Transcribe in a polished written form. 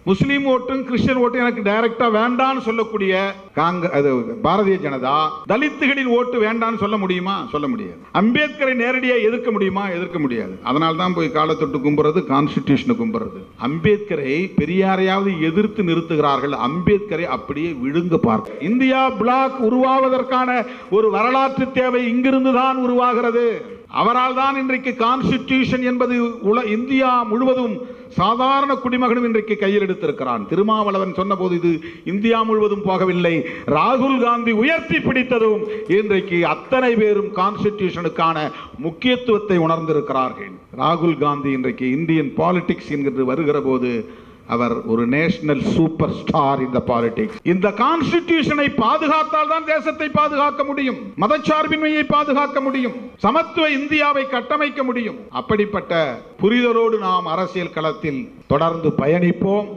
முஸ்லீம் ஓட்டும் கிறிஸ்டியன் ஓட்டும் எனக்கு டைரக்டா வேண்டான்னு சொல்லக்கூடிய பாரதிய ஜனதா தலித்துகளின் ஓட்டு வேண்டான்னு சொல்ல முடியுமா? சொல்ல முடியாது. அம்பேத்கரை நேரடியாக எதிர்க்க முடியுமா? எதிர்க்க முடியாது. அதனால தான் போய் காலத்தொட்டு கும்புறது, கான்ஸ்டிடியூஷனை கும்புறது. அம்பேத்கரை பெரியாரையாவது எதிர்த்து நிறுத்துகிறார்கள், அம்பேத்கரை அப்படியே விழுங்க பார்க்க. இந்தியா பிளாக் உருவாவதற்கான ஒரு வரலாற்று தேவை இங்கிருந்து தான் உருவாகிறது. அவரால் தான் இன்றைக்கு கான்ஸ்டிடியூஷன் என்பது இந்தியா முழுவதும் சாதாரண குடிமகனும் இன்றைக்கு கையில் எடுத்திருக்கிறான். திருமாவளவன் சொன்னபோது இது இந்தியா முழுவதும் போகவில்லை, ராகுல் காந்தி உயர்த்தி பிடித்ததும் இன்றைக்கு அத்தனை பேரும் கான்ஸ்டிடியூஷனுக்கான முக்கியத்துவத்தை உணர்ந்திருக்கிறார்கள். ராகுல் காந்தி இன்றைக்கு இந்தியன் பாலிடிக்ஸ் என்கிற வருகிற போது அவர் ஒரு நேஷனல் சூப்பர் ஸ்டார் இந்த பாலிடிக்ஸ். இந்த கான்ஸ்டிடியூஷனை பாதுகாத்தால் தான் தேசத்தை பாதுகாக்க முடியும், மதச்சார்பின்மையை பாதுகாக்க முடியும், சமத்துவ இந்தியாவை கட்டமைக்க முடியும். அப்படிப்பட்ட புரிதலோடு நாம் அரசியல் களத்தில் தொடர்ந்து பயணிப்போம்.